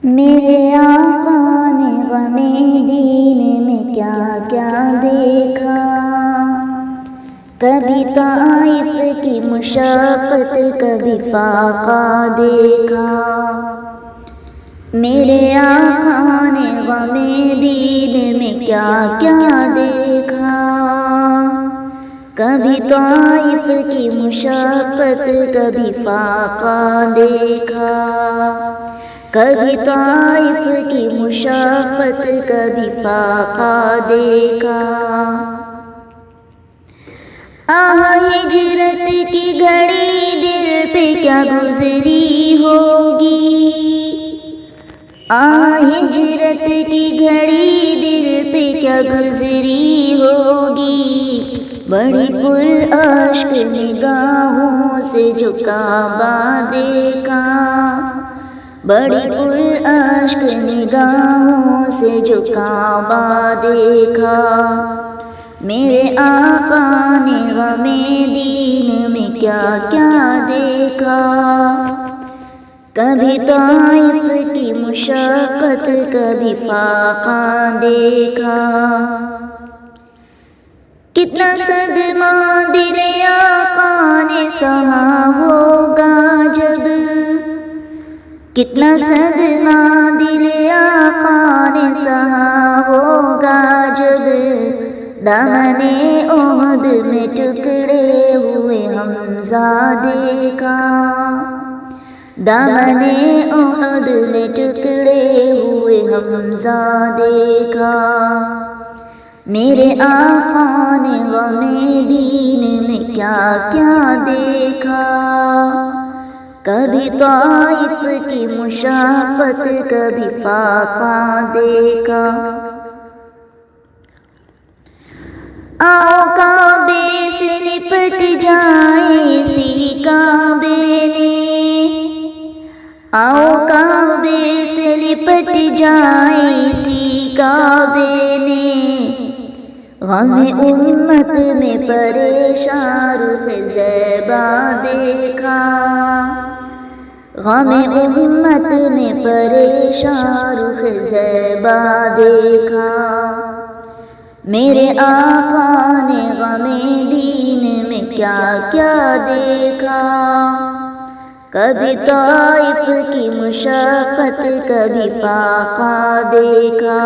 میرے آقا نے غم دین میں کیا کیا دیکھا، کبھی طائف کی مشقت کبھی فاقہ دیکھا۔ میرے آقا نے غم دین میں کیا کیا دیکھا، کبھی طائف کی مشقت کبھی فاقہ دیکھا، کبھی طائف کی مشقت کبھی فاقہ دیکھا۔ ہجرت کی گھڑی دل پہ کیا گزری ہوگی، ہجرت کی گھڑی دل پہ کیا گزری ہوگی، بڑی پر اشک نگاہوں سے جو کعبہ دیکھا، بڑی پر اشک نگاہوں سے جو کعبہ دیکھا۔ میرے آقا نے غم دین میں کیا کیا دیکھا، کبھی طائف کی مشقت کبھی فاقہ دیکھا۔ کتنا صدمہ دل آقا نے سہا ہوگا جب، کتنا صدمہ دل آقا نے سہا ہوگا جب، دامن احد میں ٹکڑے ہوئے حمزہ دیکھا، دامن احد میں ٹکڑے ہوئے حمزہ دیکھا۔ میرے آقا نے غم دین میں کیا کیا دیکھا، کبھی طائف کی مشقت کبھی فاقہ دیکھا۔ آؤ کعبے سے لپٹ جائیں اسی کعبے نے، آؤ کعبے سے لپٹ جائیں اسی کعبے نے، غم امت میں پریشان رخ زیبا دیکھا، غم امت میں پریشان رخ زیبا دیکھا۔ میرے آقا نے غم دین میں کیا کیا دیکھا، کبھی طائف کی مشقت کبھی فاقہ دیکھا۔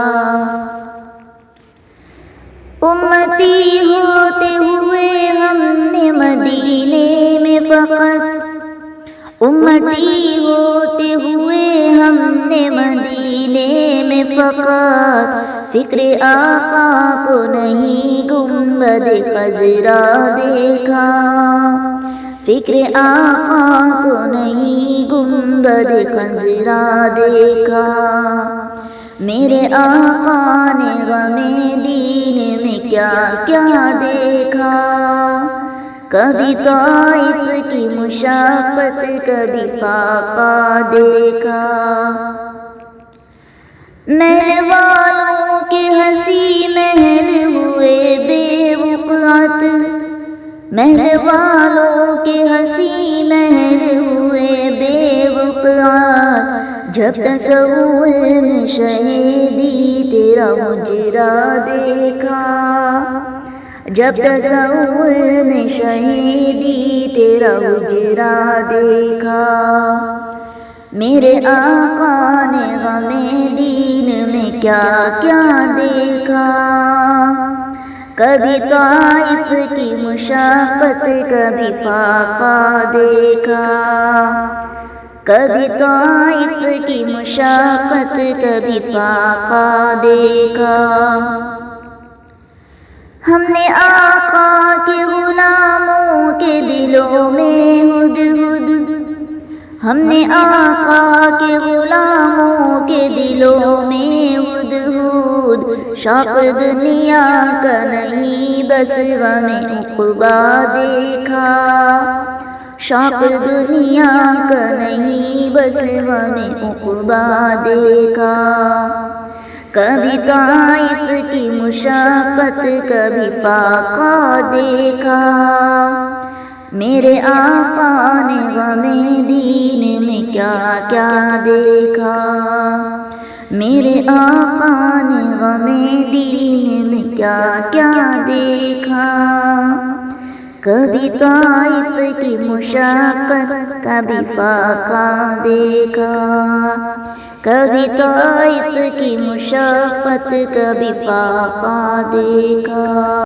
امتی ہوتے ہوئے ہم نے مدینے میں فقط، امتی ہوتے ہوئے ہم نے مدینے میں فقط، فکر آقا کو نہیں گنبد خضرا دیکھا، فکر آقا کو نہیں گنبد خضرا دیکھا۔ میرے آقا نے غم دین میں کیا کیا دیکھا، کبھی طائف کی مشقت کبھی فاقہ دیکھا۔ محل والوں کے ہنسی محل ہوئے بے وقعت، محل والوں کے ہنسی محل ہوئے بے وقعت، جب تصور میں شہیدی تیرا حجرا دیکھا، جب تصور میں شہیدی تیرا حجرا دیکھا۔ میرے آقا نے غم دین میں کیا کیا دیکھا، کبھی طائف کی مشقت کبھی فاقہ دیکھا، کبھی طائف کی مشقت کبھی فاقہ دیکھا۔ ہم نے آقا کے غلاموں کے دلوں میں ہدہد، ہم نے آقا کے غلاموں کے دلوں میں ہدہد، شوق دنیا کا نہیں بس غم عقبا دیکھا، شوق دنیا کا نہیں بس غم عقبا دیکھا۔ کبھی طائف کی مشقت کبھی فاقہ دیکھا، میرے آقا نے غم دین میں کیا کیا دیکھا، میرے آقا نے غم دین میں کیا کیا دیکھا۔ کبھی طائف کی مشقت، کبھی فاقہ دیکھا، کبھی طائف کی مشقت، کبھی فاقہ دیکھا۔